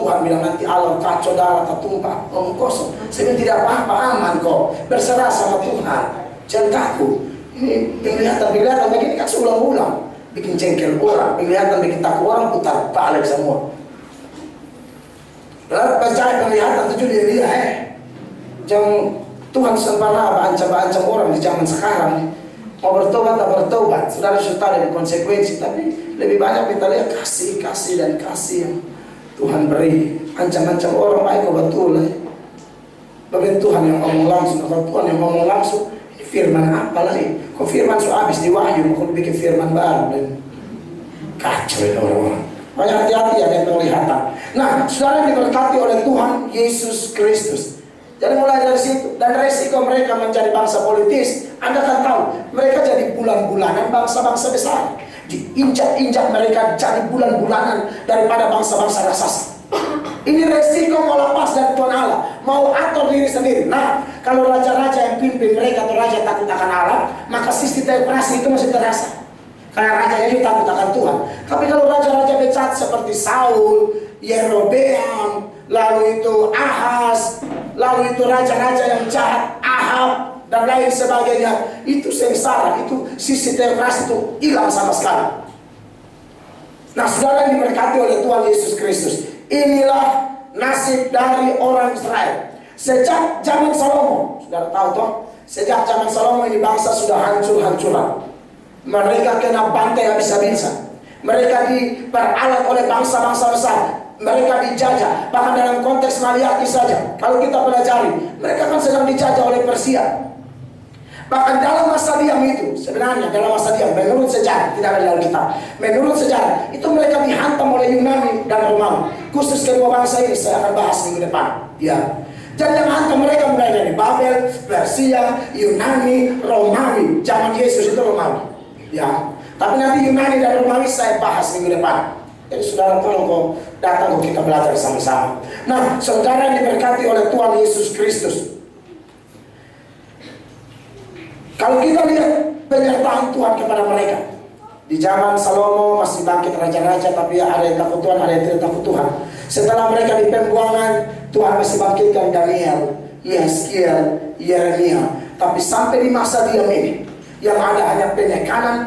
Tuhan bilang nanti Allah kacau darah tertumpah kosong. Saya tidak apa-apa, aman kok. Berserah sama Tuhan. Jangan takut. Ini penglihatan begini kan seulang-ulang. Bikin jengkel orang, penglihatan bikin takut orang, putar balik semua. Lalu percaya penglihatan itu dia jangan Tuhan sempurna ancam-ancam orang di zaman sekarang. Mau bertobat tak bertobat, saudara sudah ada konsekuensi. Tapi lebih banyak kita lihat kasih dan kasih yang Tuhan beri. Ancam-ancam orang baik kok betul. Bagaimana Tuhan yang ngomong langsung, kalau Tuhan yang ngomong langsung, firman apa lagi? Kok firman sudah habis di Wahyu, mau bikin firman baru dan kacau ya orang-orang. Banyak hati-hati ada yang penglihatan. Nah, saudara diberkati oleh Tuhan Yesus Kristus. Jadi mulai dari situ, dan resiko mereka mencari bangsa politis, Anda kan tahu, mereka jadi bulan-bulanan bangsa-bangsa besar. Diinjak-injak mereka jadi bulan-bulanan daripada bangsa-bangsa raksasa. Ini resiko mau lepas dari Tuhan Allah, mau atur diri sendiri. Nah, kalau raja-raja yang pimpin mereka atau raja takut akan Allah, maka sisi teokrasi itu masih terasa. Karena rajanya itu takut akan Tuhan. Tapi kalau raja-raja becat seperti Saul, Yerobeam, lalu itu Ahaz, lalu itu raja-raja yang jahat, Ahab, dan lain sebagainya, itu sengsara, itu sisi teokrasi itu hilang sama sekali. Nah, saudara yang diberkati oleh Tuhan Yesus Kristus, inilah nasib dari orang Israel. Sejak zaman Salomo, saudara tahu toh, sejak zaman Salomo ini bangsa sudah hancur-hancuran. Mereka kena bantai habis-habisan. Mereka diperalat oleh bangsa-bangsa besar. Mereka dijajah. Bahkan dalam konteks Maliaki saja, kalau kita pelajari, mereka kan sedang dijajah oleh Persia. Bahkan dalam masa diam itu, sebenarnya dalam masa diam, menurut sejarah, tidak ada dalam kitab, menurut sejarah, itu mereka dihantam oleh Yunani dan Romawi. Khusus kedua bangsa ini saya akan bahas minggu depan. Ya. Jadi yang hantam mereka mulai dari Babel, Persia, Yunani, Romawi. Zaman Yesus itu Romawi. Ya. Tapi nanti Yunani dan Romawi saya bahas minggu depan. Jadi saudara tolong kau datang kau kita belajar sama-sama. Nah, saudara yang diberkati oleh Tuhan Yesus Kristus. Kalau kita lihat penyertaan Tuhan kepada mereka, di zaman Salomo masih bangkit raja-raja, tapi ada yang takut Tuhan, ada yang tidak takut Tuhan. Setelah mereka di pembuangan, Tuhan masih bangkitkan Daniel, Yeskiel, Yeremia. Tapi sampai di masa diam ini, yang ada hanya penekanan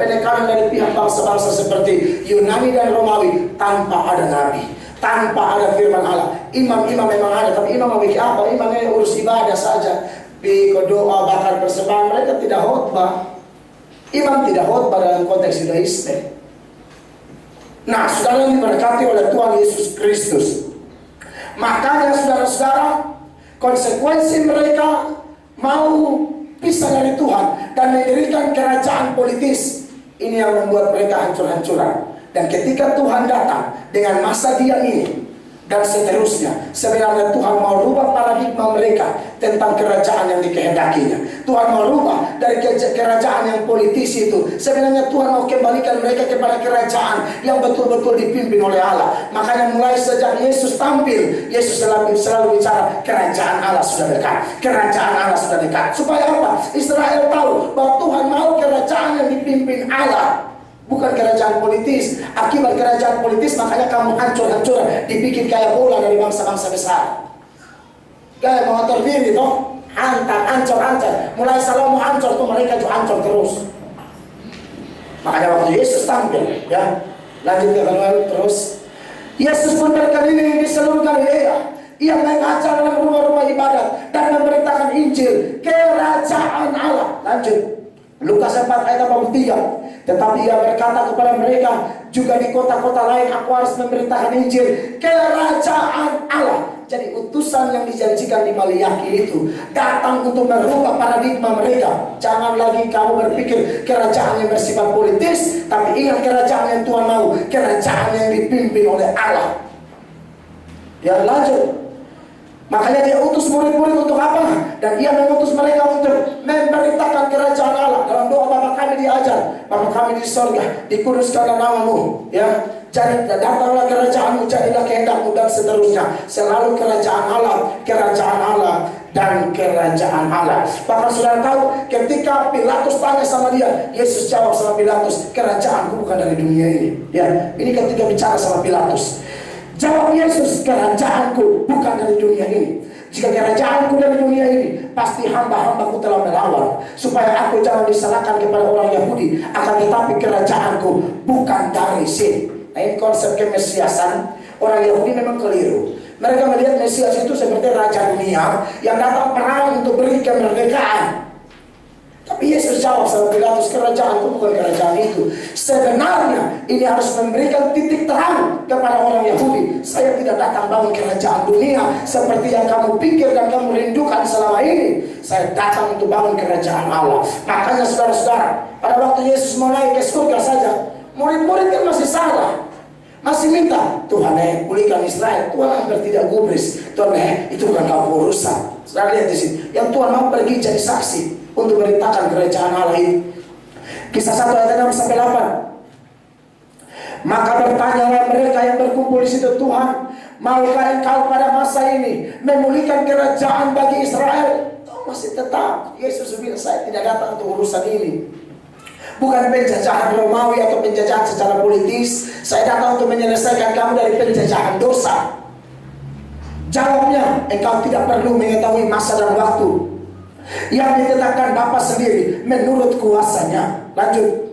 dari pihak bangsa-bangsa seperti Yunani dan Romawi, tanpa ada nabi, tanpa ada firman Allah. Imam-imam memang ada, tapi imam memiliki apa? Imamnya urus ibadah saja, doa, bakar persembahan. Mereka tidak khotbah. Imam tidak khotbah dalam konteks Yudaisme. Nah, saudara yang diberkati oleh Tuhan Yesus Kristus, makanya saudara-saudara, konsekuensi mereka mau pisah dari Tuhan dan mendirikan kerajaan politis, ini yang membuat mereka hancur-hancuran. Dan ketika Tuhan datang dengan masa diam ini dan seterusnya, sebenarnya Tuhan mau rubah paradigma mereka tentang kerajaan yang dikehendakinya. Tuhan mau rubah dari kerajaan yang politis itu. Sebenarnya Tuhan mau kembalikan mereka kepada kerajaan yang betul-betul dipimpin oleh Allah. Makanya mulai sejak Yesus tampil, Yesus selalu bicara kerajaan Allah sudah dekat, kerajaan Allah sudah dekat. Supaya apa? Israel tahu bahwa Tuhan mau kerajaan yang dipimpin Allah, bukan kerajaan politis. Akibat kerajaan politis makanya kamu hancur-hancur, dibikin kayak bola dari bangsa-bangsa besar. Kayak mau atur diri toh, hancur. Mulai Salomo hancur tuh, mereka juga hancur terus. Makanya waktu Yesus tampil, ya, lanjut ke terus. Yesus pun berkeliling di seluruh Galilea. Ia mengajar dalam rumah-rumah ibadat dan memberitakan Injil kerajaan Allah. Lanjut. Lukas 4 ayat 83. Tetapi ia berkata kepada mereka, juga di kota-kota lain aku harus memberitakan Injil kerajaan Allah. Jadi utusan yang dijanjikan di Maliaki itu datang untuk merubah paradigma mereka. Jangan lagi kamu berpikir kerajaan yang bersifat politis, tapi ingat kerajaan yang Tuhan mau, kerajaan yang dipimpin oleh Allah. Ya, lanjut. Makanya dia utus murid-murid untuk apa? Dan ia mengutus mereka untuk memberitakan kerajaan Allah. Dalam doa Bapa kami diajar, Bapa kami di sorga, dikuduskanlah namamu, ya. Jadi datanglah kerajaanmu, jadilah kehendakmu, dan seterusnya. Selalu kerajaan Allah, dan kerajaan Allah. Bahkan saudara tahu, ketika Pilatus tanya sama dia, Yesus jawab sama Pilatus, kerajaanku bukan dari dunia ini. Ya, ini ketika bicara sama Pilatus. Jawab Yesus, kerajaanku bukan dari dunia ini. Jika kerajaanku dari dunia ini, pasti hamba-hambaku telah melawan, supaya aku jangan diserahkan kepada orang Yahudi. Akan tetapi kerajaanku bukan dari sini. Nah, ini konsep kemesiasan. Orang Yahudi memang keliru. Mereka melihat Mesias itu seperti raja dunia yang datang perang untuk beri kemerdekaan. Tapi Yesus jawab sama Pilatus, kerajaanku bukan kerajaan itu. Sebenarnya ini harus memberikan titik terang kepada orang Yahudi. Saya tidak datang bangun kerajaan dunia seperti yang kamu pikir dan kamu rindukan selama ini. Saya datang untuk bangun kerajaan Allah. Makanya saudara-saudara, pada waktu Yesus mau naik ke surga saja, murid-murid kan masih salah. Masih minta, Tuhan pulihkan Israel. Tuhan hampir tidak gubris. Tuhan itu bukan kamu urusan. Saudara lihat di sini, yang Tuhan mau pergi jadi saksi untuk memberitakan kerajaan Allah itu. Kisah 1 ayat 6 sampai 8. Maka bertanyalah mereka yang berkumpul di situ, Tuhan, maukah Engkau pada masa ini memulihkan kerajaan bagi Israel? Tuhan masih tetap. Yesus bilang, saya tidak datang untuk urusan ini. Bukan penjajahan Romawi atau penjajahan secara politis. Saya datang untuk menyelesaikan kamu dari penjajahan dosa. Jawabnya, engkau tidak perlu mengetahui masa dan waktu yang ditetapkan Bapa sendiri menurut kuasanya. Lanjut.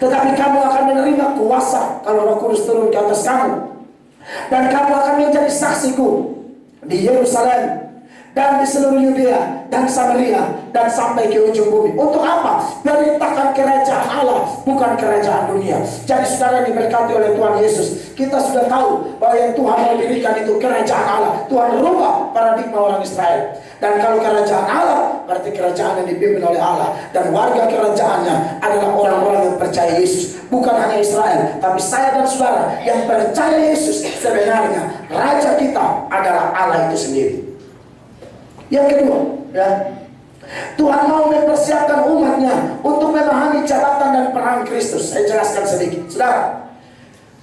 Tetapi kamu akan menerima kuasa kalau Roh Kudus turun ke atas kamu, dan kamu akan menjadi saksiku di Yerusalem dan di seluruh Yudea dan Samaria dan sampai ke ujung bumi. Untuk apa? Beritakan kerajaan Allah, bukan kerajaan dunia. Jadi saudara yang diberkati oleh Tuhan Yesus, kita sudah tahu bahwa yang Tuhan mau dirikan itu kerajaan Allah. Tuhan rubah paradigma orang Israel. Dan kalau kerajaan Allah, berarti kerajaan yang dipimpin oleh Allah. Dan warga kerajaannya adalah orang-orang yang percaya Yesus. Bukan hanya Israel, tapi saya dan saudara yang percaya Yesus. Sebenarnya Raja kita adalah Allah itu sendiri. Yang kedua, ya, Tuhan mau mempersiapkan umatnya untuk memahami jabatan dan peran Kristus. Saya jelaskan sedikit. Saudara,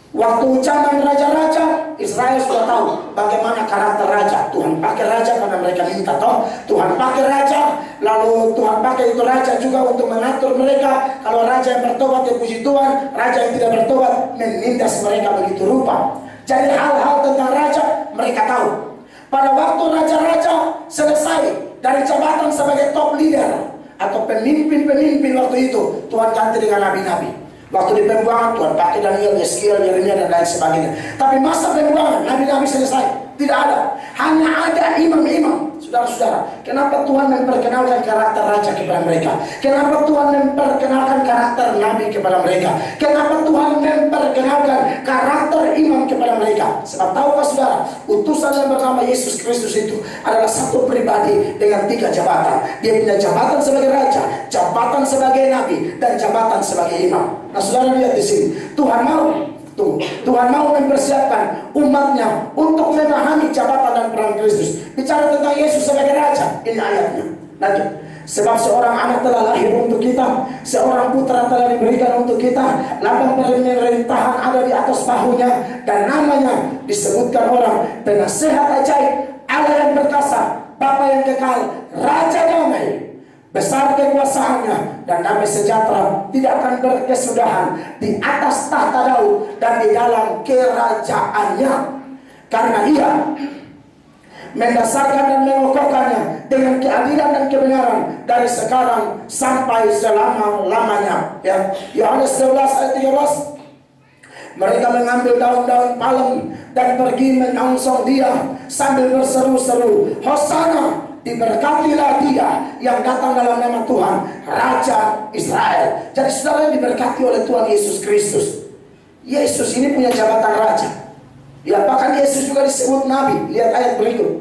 waktu zaman raja-raja, Israel sudah tahu bagaimana karakter raja. Tuhan pakai raja karena mereka minta, toh. Tuhan pakai raja, lalu Tuhan pakai itu raja juga untuk mengatur mereka. Kalau raja yang bertobat, ya puji Tuhan. Raja yang tidak bertobat, menindas mereka begitu rupa. Jadi hal-hal tentang raja mereka tahu. Pada waktu raja-raja selesai dari jabatan sebagai top leader atau pemimpin-pemimpin waktu itu, Tuhan ganti dengan nabi-nabi. Waktu di pembuangan, Tuhan pakai Daniel, Yeskiel, Yeremia dan lain sebagainya. Tapi masa pembuangan, nabi-nabi selesai. Tidak ada. Hanya ada imam-imam. Saudara-saudara, kenapa Tuhan memperkenalkan karakter raja kepada mereka? Kenapa Tuhan memperkenalkan karakter nabi kepada mereka? Kenapa Tuhan memperkenalkan karakter imam kepada mereka? Sebab tahukah saudara, utusan yang bernama Yesus Kristus itu adalah satu pribadi dengan 3 jabatan. Dia punya jabatan sebagai raja, jabatan sebagai nabi, dan jabatan sebagai imam. Nah, saudara lihat di sini, Tuhan mau mempersiapkan umatnya untuk memahami jabatan dan peran Kristus. Bicara tentang Yesus sebagai raja, ini ayatnya. Lanjut. Sebab seorang anak telah lahir untuk kita, seorang putra telah diberikan untuk kita, lambang pemerintahan ada di atas bahunya, dan namanya disebutkan orang Penasehat Ajaib, Allah yang berkuasa, Bapa yang kekal, Raja damai. Besar kekuasaannya dan damai sejahtera tidak akan berkesudahan di atas tahta Daud dan di dalam kerajaannya. Karena ia mendasarkan dan mengokohkannya dengan keadilan dan kebenaran dari sekarang sampai selama-lamanya. Ya, Yohanes 12 ayat 13. Mereka mengambil daun-daun palem dan pergi menyongsong dia sambil berseru-seru, Hosana, diberkatilah dia yang datang dalam nama Tuhan, Raja Israel. Jadi saudara yang diberkati oleh Tuhan Yesus Kristus. Yesus ini punya jabatan raja. Ya, bahkan Yesus juga disebut nabi. Lihat ayat berikut.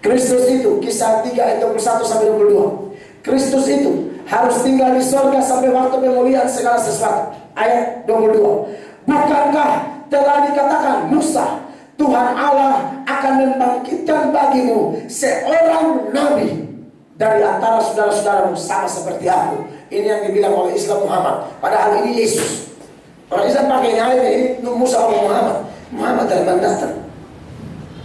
Kristus itu, kisah 3 ayat 21 sampai 22. Kristus itu harus tinggal di sorga sampai waktu pemulihan segala sesuatu. Ayat 22. Bukankah telah dikatakan Musa, Tuhan Allah akan membangkitkan bagimu seorang nabi dari antara saudara-saudaramu sama seperti aku. Ini yang dibilang oleh Islam Muhammad. Padahal ini Yesus. Orang Islam pakai ayat ini Musa oleh Muhammad. Muhammad dari mana datang?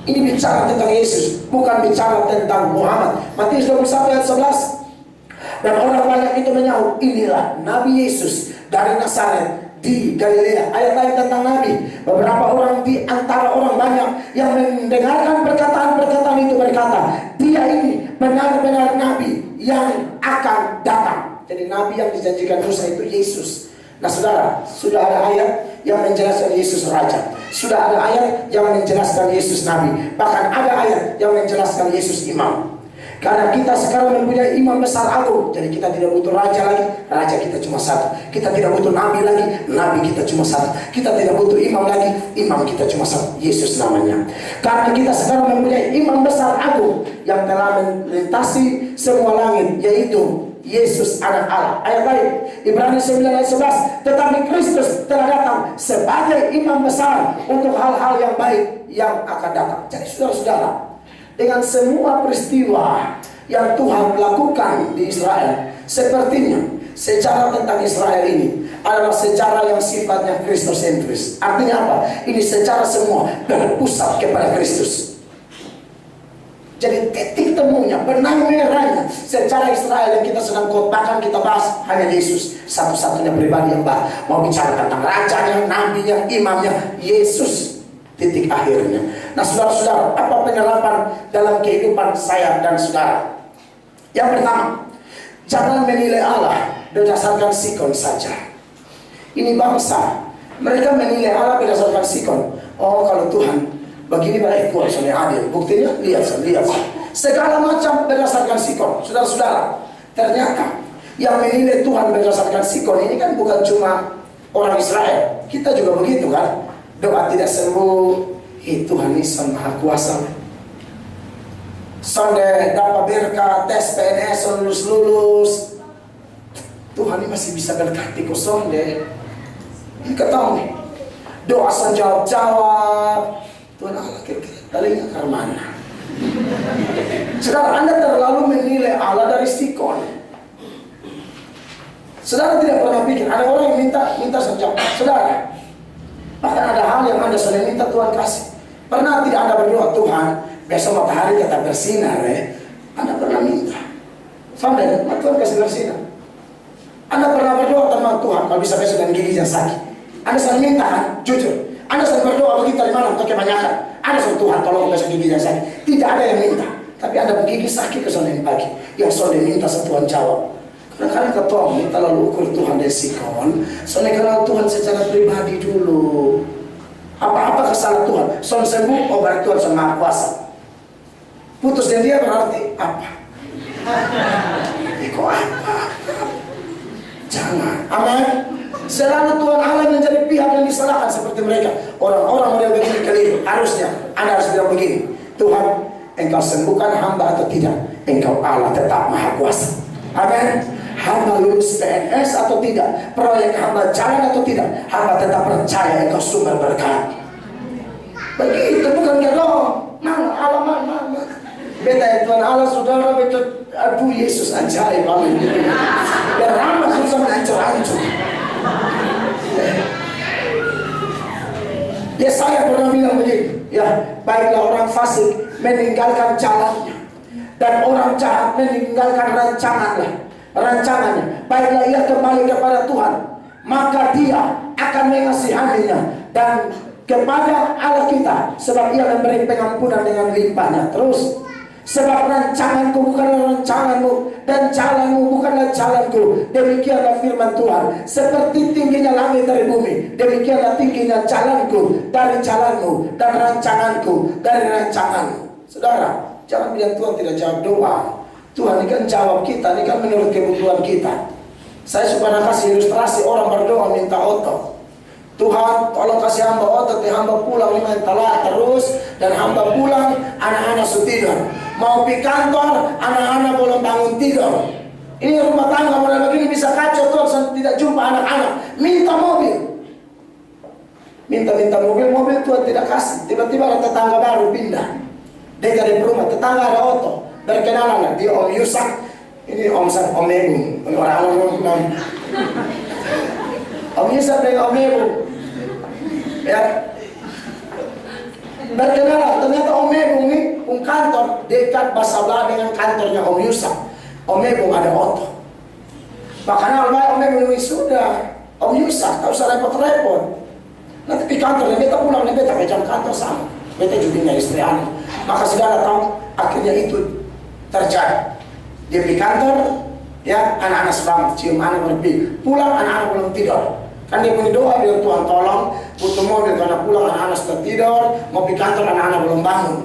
Ini bicara tentang Yesus, bukan bicara tentang Muhammad. Matius 21 ayat 11. Dan orang banyak itu menyahut, inilah Nabi Yesus dari Nazaret di Galilea. Ayat lain tentang Nabi. Beberapa orang di antara orang banyak yang mendengarkan perkataan-perkataan itu berkata, dia ini benar-benar Nabi yang akan datang. Jadi Nabi yang dijanjikan Musa itu Yesus. Nah saudara, sudah ada ayat yang menjelaskan Yesus Raja. Sudah ada ayat yang menjelaskan Yesus Nabi. Bahkan ada ayat yang menjelaskan Yesus Imam. Karena kita sekarang mempunyai imam besar agung, jadi kita tidak butuh raja lagi, raja kita cuma satu. Kita tidak butuh nabi lagi, nabi kita cuma satu. Kita tidak butuh imam lagi, imam kita cuma satu, Yesus namanya. Karena kita sekarang mempunyai imam besar agung yang telah melintasi semua langit, yaitu Yesus anak Allah. Ayat lain Ibrani 9 ayat 11, tetapi Kristus telah datang sebagai imam besar untuk hal-hal yang baik yang akan datang. Jadi saudara-saudara, dengan semua peristiwa yang Tuhan lakukan di Israel, sepertinya sejarah tentang Israel ini adalah sejarah yang sifatnya kristosentris. Artinya apa? Ini sejarah semua berpusat kepada Kristus. Jadi titik temunya, benang merahnya sejarah Israel yang kita sedang khotbahkan, kita bahas hanya Yesus, satu-satunya pribadi yang mau bicara tentang rajanya, nabinya, imamnya, Yesus. Titik akhirnya. Nah saudara-saudara, apa penerapan dalam kehidupan saya dan saudara? Yang pertama, jangan menilai Allah berdasarkan sikon saja. Ini bangsa, mereka menilai Allah berdasarkan sikon. Oh kalau Tuhan begini baik, kuat, soalnya adil. Buktinya lihat. Segala macam berdasarkan sikon. Saudara-saudara, ternyata yang menilai Tuhan berdasarkan sikon ini kan bukan cuma orang Israel. Kita juga begitu kan. Doa tidak sembuh, Tuhan Yesus Maha Kuasa. Sonde dapat berkat, tes PNS lulus. Tuhan ini masih bisa berkati kok sonde. Ini ketahui. Doa son jawab. Tuhan Allah kira-kira talinya ke mana? Saudara, Anda terlalu menilai Allah dari sikon. Saudara tidak pernah pikir, ada orang yang minta son jawab. Saudara, bahkan ada hal yang Anda sudah minta Tuhan kasih. Pernah tidak Anda berdoa, Tuhan besok matahari tetap bersinar Anda pernah minta sampai Tuhan kasih bersinar. Anda pernah berdoa teman Tuhan kalau bisa besok dan gigi yang sakit. Anda selalu minta kan? Jujur Anda selalu berdoa begitu dari malam atau kebanyakan. Anda selalu Tuhan tolong besok gigi yang sakit. Tidak ada yang minta, tapi Anda gigi sakit ke sore pagi. Yang sore minta Tuhan jawab. Kadang-kadang ketemu kita lalu ukur Tuhan dari sikon. Soalnya kenal Tuhan secara pribadi dulu. Apa-apa kesalahan Tuhan, soal sembuh, oh berarti Tuhan Maha Kuasa. Putus dari dia berarti apa? Kok apa? Jangan. Amin. Selalu Tuhan Allah menjadi pihak yang disalahkan seperti mereka. Orang-orang model begini keliru. Harusnya Anda harus bilang begini, Tuhan, Engkau sembuhkan hamba atau tidak? Engkau Allah tetap Maha Kuasa. Amin. Hamba lulus PNS atau tidak, proyek hamba jalan atau tidak, hamba tetap percaya Engkau sumber berkat. Begitu, bukan gedong. Mama. Beta ya Tuhan Allah, saudara, beta, aduh Yesus ajaib, amin. Biar hamba susah menancur-ancur. Yesaya pernah bilang begini, ya, baiklah orang fasik meninggalkan jalannya, dan orang jahat meninggalkan rancangannya. Baiklah ia kembali kepada Tuhan, maka dia akan mengasihaninya, dan kepada Allah kita, sebab ia memberi pengampunan dengan limpahnya. Terus, sebab rancanganku bukanlah rancanganmu, dan jalanmu bukanlah jalanku. Demikianlah firman Tuhan. Seperti tingginya langit dari bumi, demikianlah tingginya jalanku dari jalanmu, dan rancanganku dari rancanganmu. Saudara, jangan bilang Tuhan tidak jawab doa. Tuhan ini kan jawab kita, ini kan menurut kebutuhan kita. Saya suka kasih ilustrasi orang berdoa minta otot. Tuhan tolong kasih hamba otot, hamba pulang 5 telat terus, dan hamba pulang anak-anak sudah tidur. Mau pergi kantor, anak-anak belum bangun tidur. Ini rumah tangga mulai begini bisa kacau, Tuhan tidak jumpa anak-anak. Minta mobil. Minta mobil Tuhan tidak kasih. Tiba-tiba ada tetangga baru pindah. Dia dari rumah, tetangga ada otot. Berkenalan dia Om Yusak, ini Om Ebu, orang-orang Om Yusak dengan Om Ebu, ya. Berkenalan, ternyata Om Ebu ini kantor dekat Basabla dengan kantornya Om Yusak. Om Ebu ada otot. Makanya Om Ebu ini sudah Om Yusak, tak usah repot-repot. Nanti di kantor, beta pulang, beta ke jam kantor sama. Beta juga istri anak. Maka saudara tahu, akhirnya itu terjadi. Dia di kantor, ya anak-anak sedang cium anak berpi. Pulang anak-anak belum tidur. Kan dia punya doa, biar Tuhan tolong. Butuh mobil karena pulang anak-anak sudah tidur. Mau di kantor anak-anak belum bangun.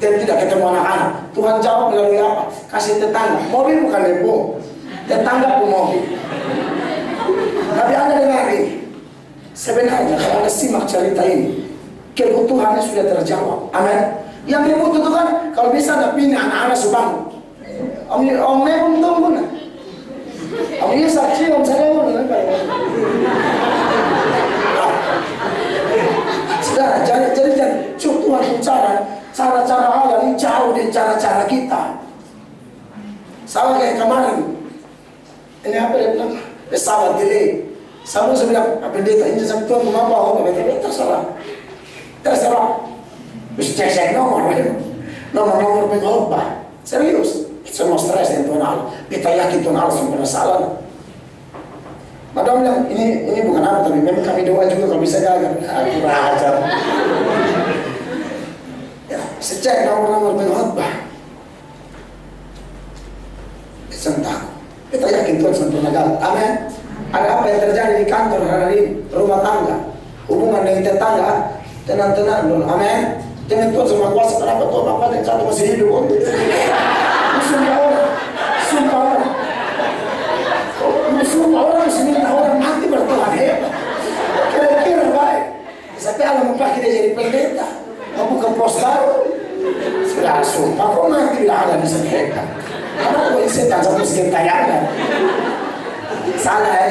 Dia tidak ketemu anak-anak. Tuhan jawab melalui apa? Kasih tetangga. Mobil bukan depo. Tetangga pun mobil. Tapi Anda dengar ini. Sebenarnya kalau Anda simak cerita ini, kebutuhannya sudah terjawab. Amin. Yang ribut itu kan kalau bisa Anda pindah anak-anak subang. Om pun tunggu nak. Om ini saksi om saya pun. Saudara, jadi Tuhan cara-cara Allah ini jauh dari cara-cara kita. Sama kayak kemarin. Ini apa dia bilang? Pesawat delay. Sama saya bilang, pendeta ini sampai Tuhan mengapa? Oh, terserah. Bisa cek nomor pengkhotbah. Serius. Semua stres dengan Tuhan Allah. Kita yakin Tuhan Allah sempurna salah. Madam bilang, ini bukan apa, tapi memang kami doa juga kalau bisa gagal. Aku ajar. Ya, secek nomor pengkhotbah. Sentak. Kita yakin Tuhan sempurna gagal. Amin. Ada apa yang terjadi di kantor hari ini, rumah tangga, hubungan dengan tetangga, tenang-tenang dulu. Amin. Jangan Tuhan semua kuasa, kenapa Tuhan apa yang satu masih hidup? Sumpah orang masih minta orang mati bertuhan hebat. Kira-kira baik. Sampai Allah mempakir dia jadi pendeta, mau buka pos baru. Sudah sumpah kok mati bila Allah bisa hebat. Karena gue setan sama sekian tayangan. Salah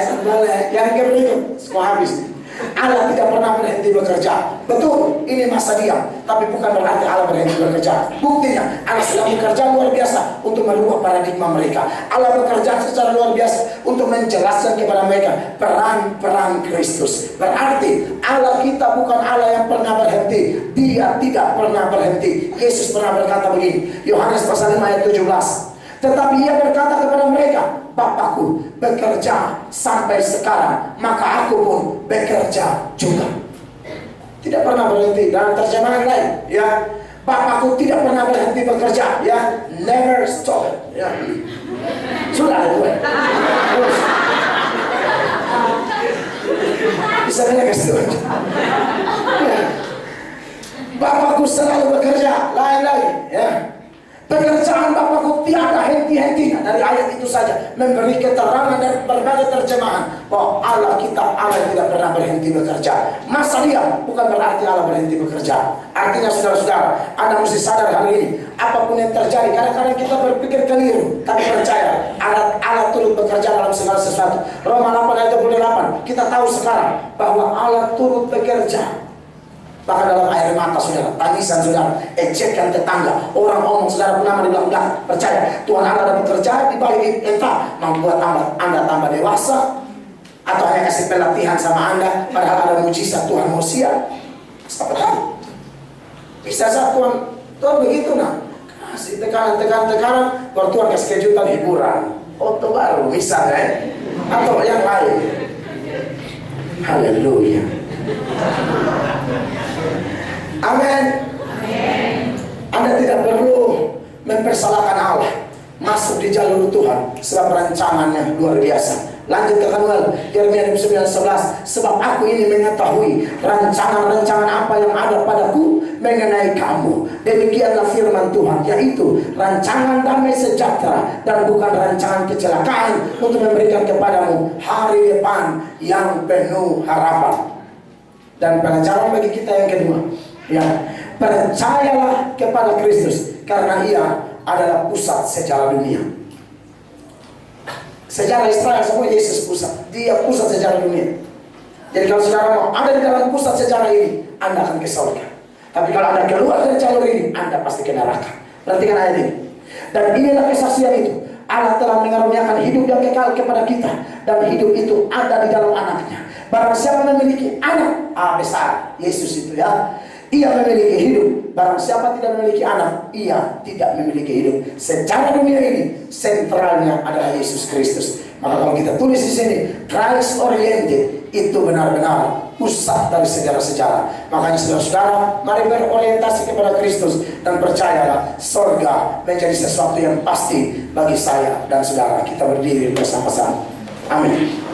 yang berikut semua habis. Allah tidak pernah berhenti bekerja. Betul, ini masa diam, tapi bukan berarti Allah berhenti bekerja. Buktinya, Allah sedang bekerja luar biasa untuk merubah paradigma mereka. Allah bekerja secara luar biasa untuk menjelaskan kepada mereka peran Kristus. Berarti Allah kita bukan Allah yang pernah berhenti. Dia tidak pernah berhenti. Yesus pernah berkata begini, Yohanes pasal 5 ayat 17. Tetapi ia berkata kepada mereka, Bapakku bekerja sampai sekarang, maka aku pun bekerja juga. Tidak pernah berhenti. Dalam terjemahan lain, ya, Bapakku tidak pernah berhenti bekerja, ya, never stop. Ya. Sudah ada gue. Terus. Bisa dengar kasih. Ya. Bapakku selalu bekerja, lain-lain, ya. Pekerjaan Bapakku tiada henti-hentinya. Dari ayat itu saja memberi keterangan dari berbagai terjemahan bahwa Allah kita, Allah tidak pernah berhenti bekerja. Masa diam bukan berarti Allah berhenti bekerja. Artinya saudara-saudara, Anda mesti sadar hari ini, apapun yang terjadi, kadang-kadang kita berpikir keliru, tapi percaya Allah turut bekerja dalam segala sesuatu. Roma 8 ayat 28, kita tahu sekarang bahwa Allah turut bekerja. Bahkan dalam air mata saudara, tangisan saudara, ejekkan tetangga, orang omong saudara pernah dibilang, percaya Tuhan Allah ada bekerja di balik entah membuat anda tambah dewasa atau hanya kasih pelatihan sama Anda, padahal ada mujizat Tuhan mau siap. Siapa tahu? Bisa saja Tuhan begitu nah, kasih tekanan, baru Tuhan kasih kejutan hiburan, foto baru misalnya, atau yang lain. Haleluya. Amin. Anda tidak perlu mempersalahkan Allah, masuk di jalur Tuhan, sebab rancangannya luar biasa. Lanjut ke Keluaran Yeremia 29:11, sebab aku ini mengetahui rancangan-rancangan apa yang ada padaku mengenai kamu. Demikianlah firman Tuhan, yaitu rancangan damai sejahtera dan bukan rancangan kecelakaan, untuk memberikan kepadamu hari depan yang penuh harapan. Dan pelajaran bagi kita yang kedua, ya, percayalah kepada Kristus karena ia adalah pusat sejarah dunia. Sejarah Israel semua Yesus pusat. Dia pusat sejarah dunia. Jadi kalau saudara mau ada di dalam pusat sejarah ini, Anda akan ke surga. Tapi kalau Anda keluar dari jalur ini, Anda pasti ke neraka. Perhatikan ayat ini. Dan inilah kesaksian itu, Allah telah mengaruniakan hidup yang kekal kepada kita, dan hidup itu ada di dalam anaknya. Barang siapa memiliki anak besar, Yesus itu ya, ia memiliki hidup. Barang siapa tidak memiliki anak, ia tidak memiliki hidup. Secara dunia ini, sentralnya adalah Yesus Kristus. Maka kalau kita tulis di sini, Christ oriented, itu benar-benar pusat dari sejarah-sejarah. Makanya saudara-saudara, mari berorientasi kepada Kristus dan percayalah, surga menjadi sesuatu yang pasti bagi saya dan saudara. Kita berdiri bersama-sama. Amin.